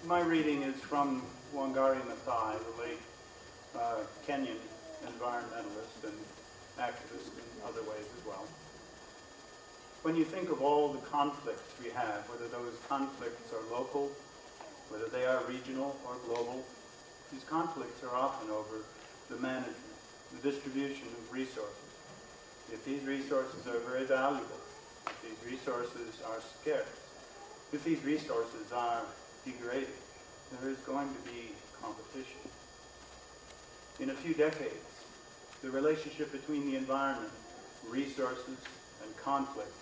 My reading is from Wangari Maathai, the late Kenyan environmentalist and activist in other ways as well. When you think of all the conflicts we have, whether those conflicts are local, whether they are regional or global, these conflicts are often over the management, the distribution of resources. If these resources are very valuable, if these resources are scarce, if these resources are degraded, there is going to be competition. In a few decades, the relationship between the environment, resources, and conflict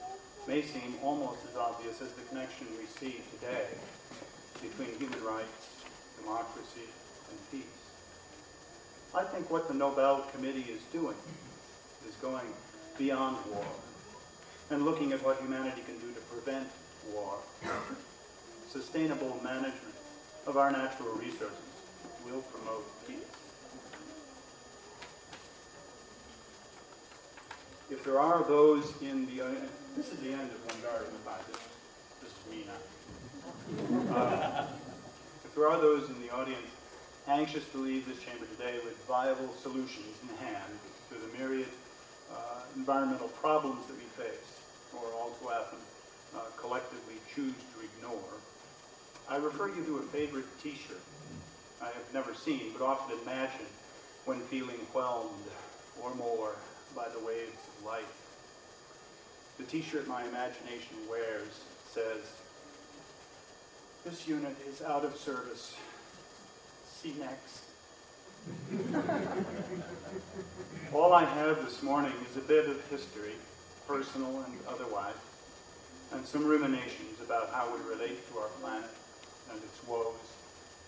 may seem almost as obvious as the connection we see today between human rights, democracy, and peace. I think what the Nobel Committee is doing is going beyond war and looking at what humanity can do to prevent war. Sustainable management of our natural resources will promote peace. If there are those in the this is the end of Wangari Maathai. This is me now. If there are those in the audience anxious to leave this chamber today with viable solutions in hand to the myriad environmental problems that we face, or all too often collectively choose to ignore, I refer you to a favorite t-shirt I have never seen, but often imagine when feeling whelmed or more by the waves of life. The t-shirt my imagination wears says, "This unit is out of service. See next." All I have this morning is a bit of history, personal and otherwise, and some ruminations about how we relate to our planet and its woes,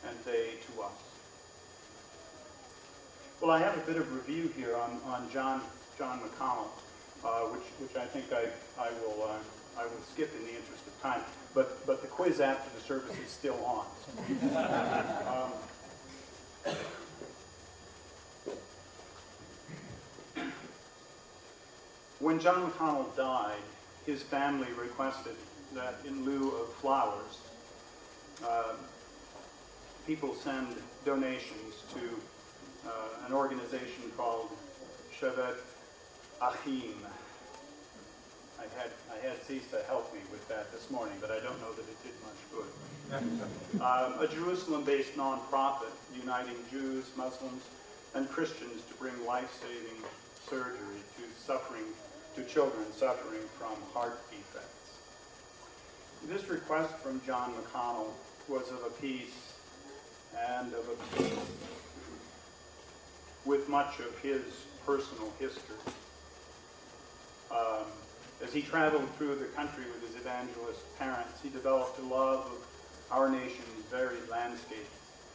and they to us. Well, I have a bit of review here on John McConnell, which I think I will skip in the interest of time. But the quiz after the service is still on. When John McConnell died, his family requested that in lieu of flowers, people send donations to an organization called Shevet Achim. I had Sisa help me with that this morning, but I don't know that it did much good. A Jerusalem-based nonprofit uniting Jews, Muslims, and Christians to bring life-saving surgery to children suffering from heart defects. This request from John McConnell was of a piece and of a piece with much of his personal history. As he traveled through the country with his evangelist parents, he developed a love of our nation's varied landscape,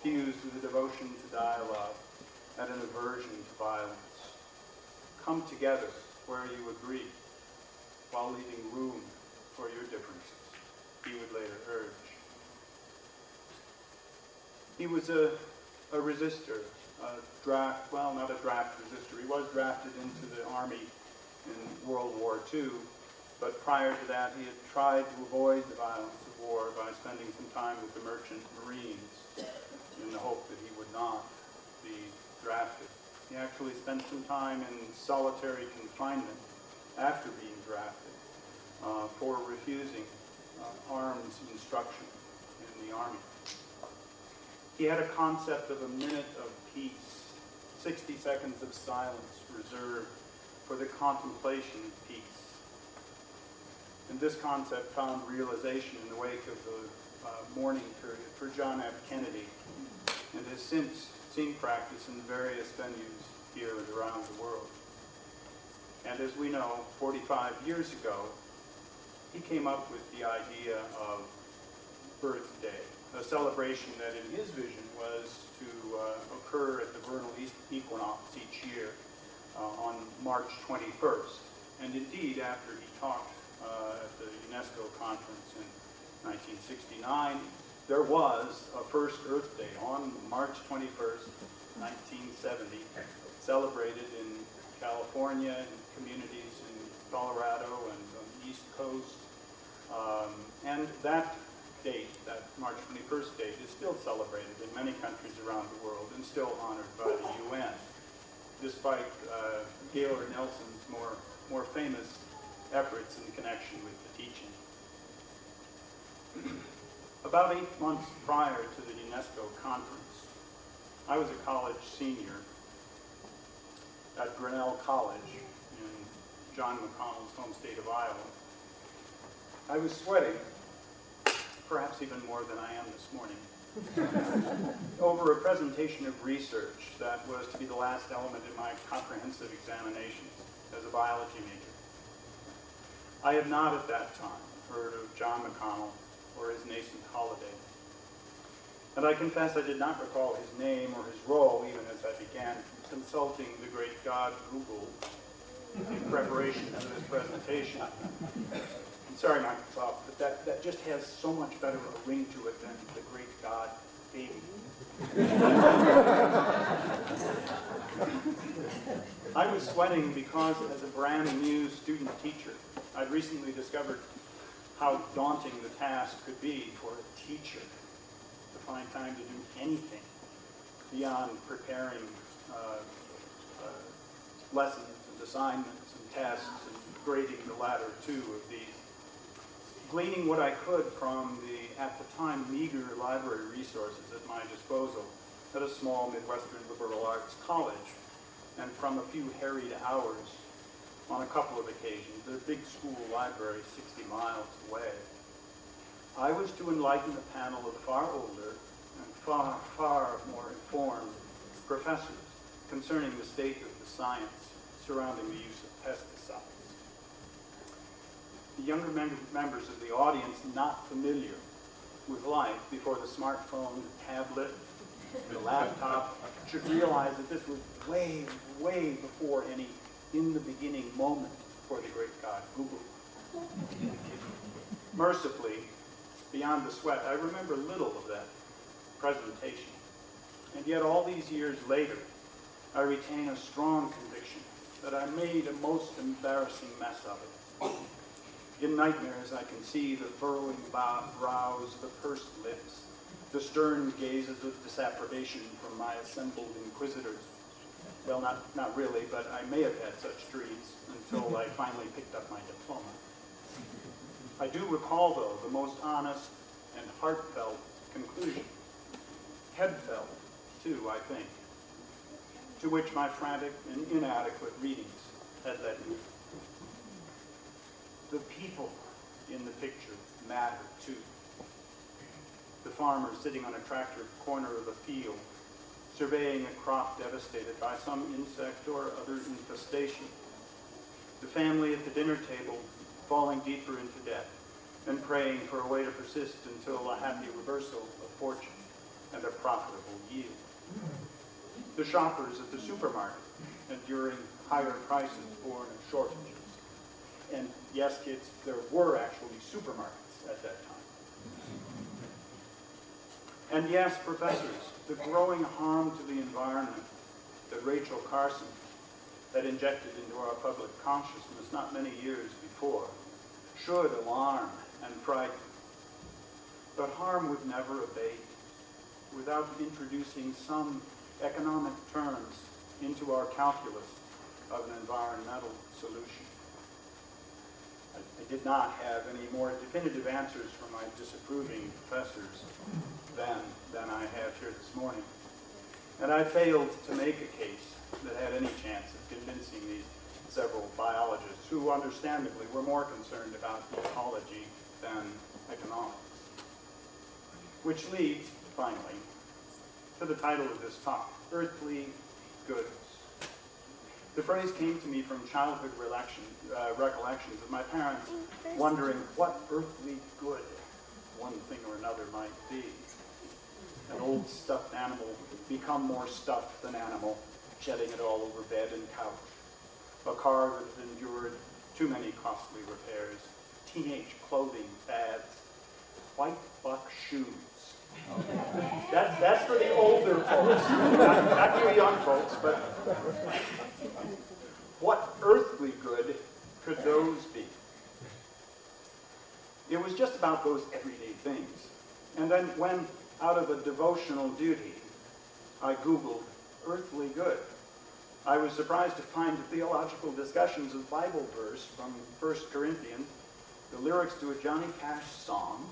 fused with a devotion to dialogue and an aversion to violence. Come together where you agree, while leaving room for your differences, he would later urge. He was a resistor, not a draft resistor. He was drafted into the Army in World War II, but prior to that he had tried to avoid the violence of war by spending some time with the merchant marines in the hope that he would not be drafted. He actually spent some time in solitary confinement after being drafted for refusing arms instruction in the Army. He had a concept of a minute of peace, 60 seconds of silence reserved for the contemplation of peace. And this concept found realization in the wake of the mourning period for John F. Kennedy, and has since seen practice in various venues here and around the world. And as we know, 45 years ago, he came up with the idea of Earth Day, a celebration that in his vision was to occur at the vernal equinox each year on March 21st. And indeed, after he talked at the UNESCO conference in 1969, there was a first Earth Day on March 21st, 1970, celebrated in California and communities in Colorado and on the East Coast. And that date, that March 21st date, is still celebrated in many countries around the world and still honored by the UN, despite Gaylord Nelson's more famous efforts in connection with the teaching. About 8 months prior to the UNESCO conference, I was a college senior at Grinnell College in John McConnell's home state of Iowa. I was sweating, perhaps even more than I am this morning, over a presentation of research that was to be the last element in my comprehensive examinations as a biology major. I had not at that time heard of John McConnell or his nascent holiday. And I confess I did not recall his name or his role even as I began consulting the great god Google in preparation for this presentation. I'm sorry, Microsoft, but that just has so much better a ring to it than the great god baby. I was sweating because as a brand new student teacher, I'd recently discovered how daunting the task could be for a teacher to find time to do anything beyond preparing lessons and assignments and tests and grading the latter two of these. Gleaning what I could from the, at the time, meager library resources at my disposal at a small Midwestern liberal arts college, and from a few harried hours on a couple of occasions at a big school library 60 miles away, I was to enlighten a panel of far older and far, far more informed professors concerning the state of the science surrounding the use of pesticides. The younger members of the audience not familiar with life before the smartphone, the tablet, the laptop should realize that this was way, way before any in the beginning moment for the great god Google. Mercifully, beyond the sweat, I remember little of that presentation. And yet all these years later, I retain a strong conviction that I made a most embarrassing mess of it. In nightmares, I can see the furrowing brows, the pursed lips, the stern gazes of disapprobation from my assembled inquisitors. Well, not really, but I may have had such dreams until I finally picked up my diploma. I do recall, though, the most honest and heartfelt conclusion, headfelt, too, I think, to which my frantic and inadequate readings had led me. The people in the picture matter, too. The farmer sitting on a tractor corner of a field, surveying a crop devastated by some insect or other infestation. The family at the dinner table falling deeper into debt and praying for a way to persist until a happy reversal of fortune and a profitable yield. The shoppers at the supermarket enduring higher prices born of shortages. And yes, kids, there were actually supermarkets at that time. And yes, professors, the growing harm to the environment that Rachel Carson had injected into our public consciousness not many years before should alarm and frighten. But harm would never abate without introducing some economic terms into our calculus of an environmental solution. I did not have any more definitive answers from my disapproving professors than I have here this morning. And I failed to make a case that had any chance of convincing these several biologists who understandably were more concerned about ecology than economics. Which leads, finally, to the title of this talk, Earthly Goods. The phrase came to me from childhood recollections of my parents wondering what earthly good one thing or another might be. An old stuffed animal become more stuffed than animal, shedding it all over bed and couch. A car that has endured too many costly repairs, teenage clothing fads, white buck shoes. That's for the older folks, not you young folks, but what earthly good could those be? It was just about those everyday things And then when, out of a devotional duty, I Googled earthly good, I was surprised to find theological discussions of Bible verse from 1 Corinthians, the lyrics to a Johnny Cash song,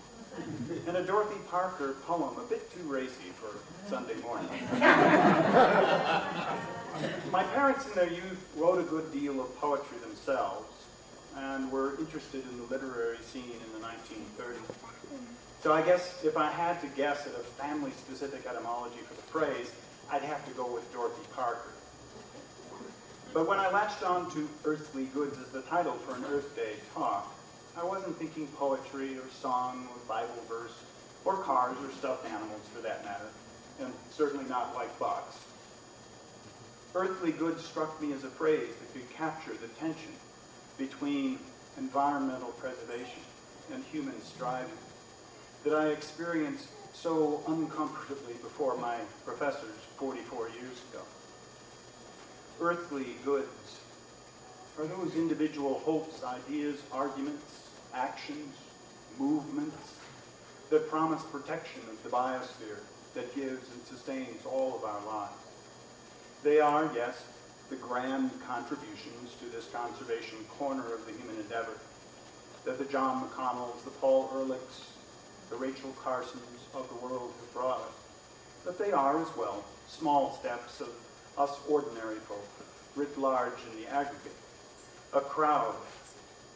and a Dorothy Parker poem, a bit too racy for Sunday morning. My parents in their youth wrote a good deal of poetry themselves and were interested in the literary scene in the 1930s. So I guess if I had to guess at a family-specific etymology for the phrase, I'd have to go with Dorothy Parker. But when I latched on to Earthly Goods as the title for an Earth Day talk, I wasn't thinking poetry or song or Bible verse or cars or stuffed animals for that matter, and certainly not like bucks. Earthly Goods struck me as a phrase that could capture the tension between environmental preservation and human striving that I experienced so uncomfortably before my professors 44 years ago. Earthly goods are those individual hopes, ideas, arguments, actions, movements that promise protection of the biosphere that gives and sustains all of our lives. They are, yes, the grand contributions to this conservation corner of the human endeavor that the John McConnells, the Paul Ehrlichs, the Rachel Carsons of the world have brought us. But they are, as well, small steps of us ordinary folk, writ large in the aggregate. A crowd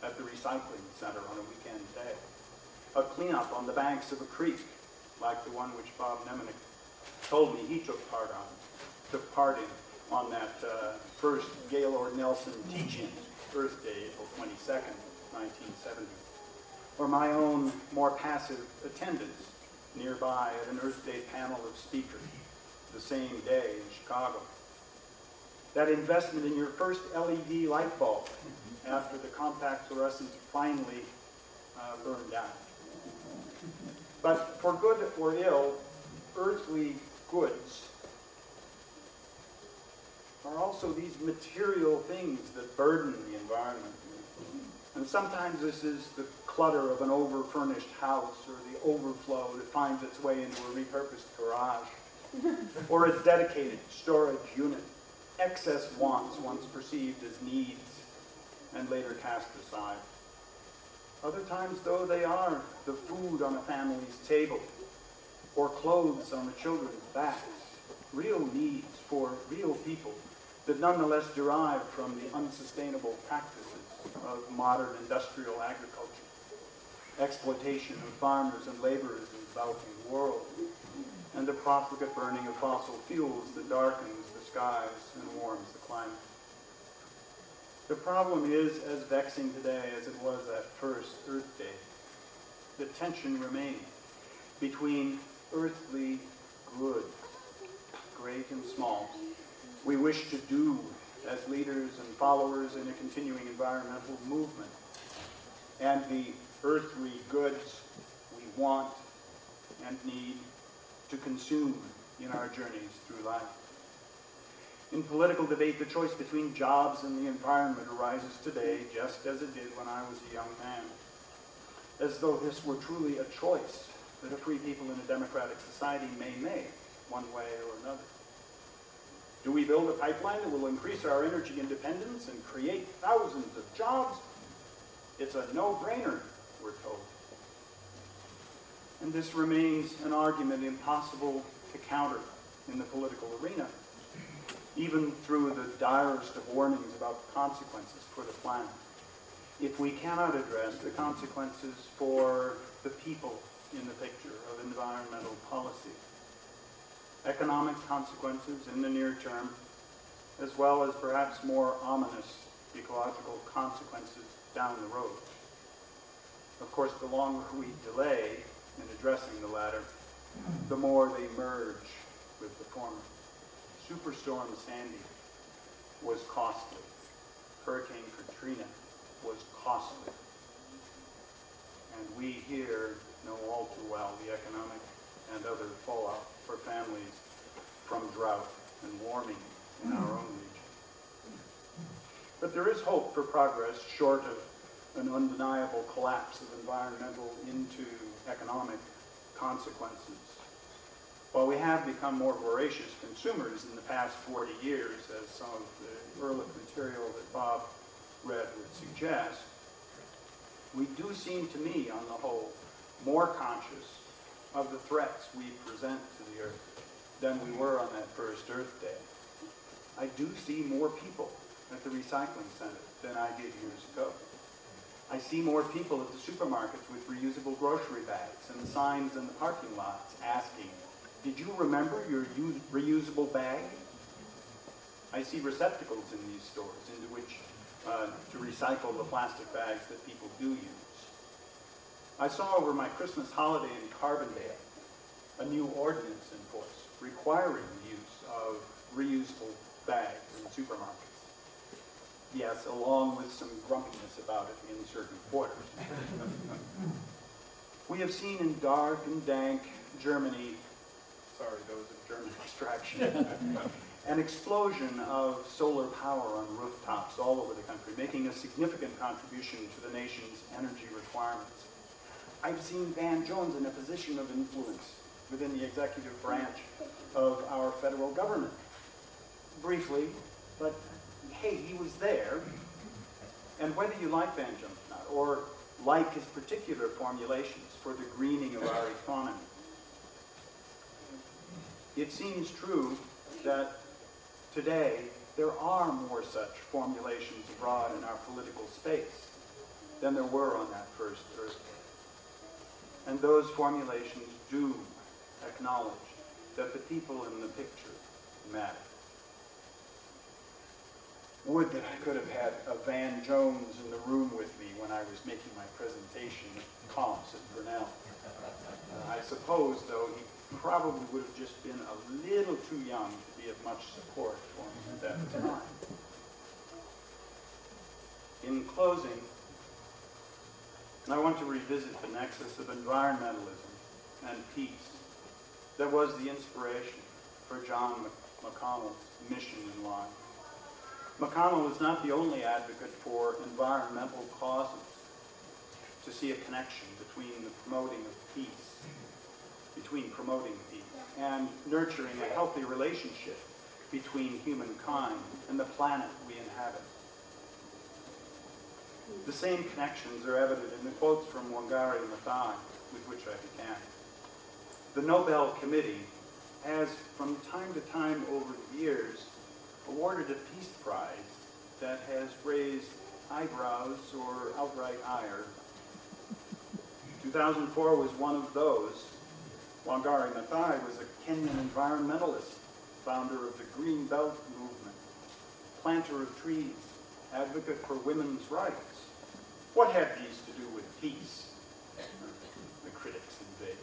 at the recycling center on a weekend day. A cleanup on the banks of a creek, like the one which Bob Nemenick told me he took part in on that first Gaylord Nelson teach-in, Earth Day, April 22nd, 1970. Or my own more passive attendance nearby at an Earth Day panel of speakers the same day in Chicago. That investment in your first LED light bulb after the compact fluorescent finally burned out. But for good or ill, earthly goods are also these material things that burden the environment. And sometimes this is the clutter of an over-furnished house or the overflow that finds its way into a repurposed garage or a dedicated storage unit. Excess wants once perceived as needs and later cast aside. Other times, though, they are the food on a family's table or clothes on the children's backs, real needs for real people that nonetheless derive from the unsustainable practices of modern industrial agriculture, exploitation of farmers and laborers in the developing world, and the profligate burning of fossil fuels that darkens the skies and warms the climate. The problem is as vexing today as it was that first Earth Day. The tension remains between earthly good, great and small, we wish to do as leaders and followers in a continuing environmental movement, and the earthly goods we want and need to consume in our journeys through life. In political debate, the choice between jobs and the environment arises today just as it did when I was a young man, as though this were truly a choice that a free people in a democratic society may make one way or another. Do we build a pipeline that will increase our energy independence and create thousands of jobs? It's a no-brainer, we're told. And this remains an argument impossible to counter in the political arena, even through the direst of warnings about the consequences for the planet. If we cannot address the consequences for the people in the picture of environmental policy, economic consequences in the near term, as well as perhaps more ominous ecological consequences down the road. Of course, the longer we delay in addressing the latter, the more they merge with the former. Superstorm Sandy was costly. Hurricane Katrina was costly. And we here know all too well the economic and other fallout for families from drought and warming in our own region. But there is hope for progress short of an undeniable collapse of environmental into economic consequences. While we have become more voracious consumers in the past 40 years, as some of the early material that Bob read would suggest, we do seem to me, on the whole, more conscious of the threats we present to the Earth than we were on that first Earth Day. I do see more people at the recycling center than I did years ago. I see more people at the supermarkets with reusable grocery bags and signs in the parking lots asking, "Did you remember your reusable bag?" I see receptacles in these stores into which to recycle the plastic bags that people do use. I saw over my Christmas holiday in Carbondale a new ordinance in force requiring the use of reusable bags in supermarkets. Yes, along with some grumpiness about it in certain quarters. We have seen in dark and dank Germany, sorry, those are German extraction, an explosion of solar power on rooftops all over the country, making a significant contribution to the nation's energy requirements. I've seen Van Jones in a position of influence within the executive branch of our federal government. Briefly, but hey, he was there. And whether you like Van Jones or not, or like his particular formulations for the greening of our economy, it seems true that today there are more such formulations abroad in our political space than there were on that first Earth Day. And those formulations do acknowledge that the people in the picture matter. Would that I could have had a Van Jones in the room with me when I was making my presentation at comps at Brunel. I suppose, though, he probably would have just been a little too young to be of much support for me at that time. In closing, I want to revisit the nexus of environmentalism and peace that was the inspiration for John McConnell's mission in life. McConnell was not the only advocate for environmental causes to see a connection between the promoting of peace, and nurturing a healthy relationship between humankind and the planet we inhabit. The same connections are evident in the quotes from Wangari Maathai, with which I began. The Nobel Committee has, from time to time over the years, awarded a peace prize that has raised eyebrows or outright ire. 2004 was one of those. Wangari Maathai was a Kenyan environmentalist, founder of the Green Belt movement, planter of trees, advocate for women's rights. What had these to do with peace? The critics invade.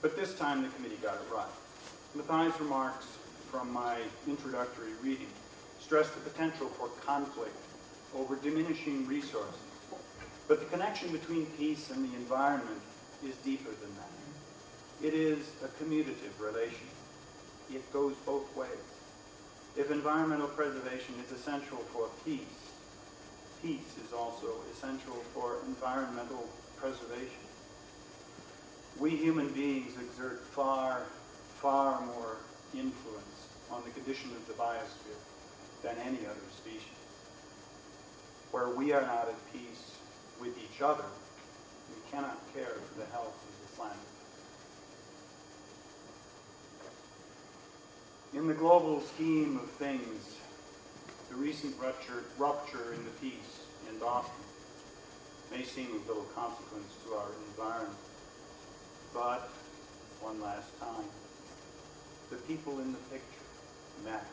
But this time the committee got it right. Maathai's remarks from my introductory reading stress the potential for conflict over diminishing resources. But the connection between peace and the environment is deeper than that. It is a commutative relation. It goes both ways. If environmental preservation is essential for peace, peace is also essential for environmental preservation. We human beings exert far, far more influence on the condition of the biosphere than any other species. Where we are not at peace with each other, we cannot care for the health of the planet. In the global scheme of things, the recent rupture in the peace in Boston may seem of little consequence to our environment, but one last time, the people in the picture matter.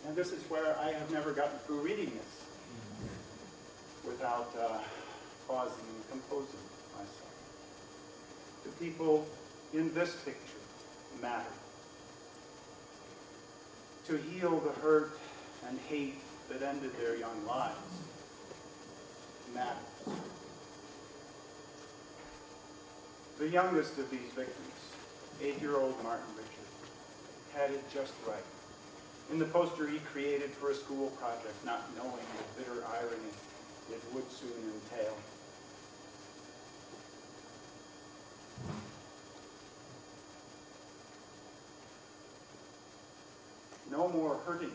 And this is where I have never gotten through reading this without pausing and composing myself. The people in this picture matter. To heal the hurt and hate that ended their young lives matters. The youngest of these victims, 8-year-old Martin Richard, had it just right. In the poster he created for a school project, not knowing the bitter irony it would soon entail. No more hurting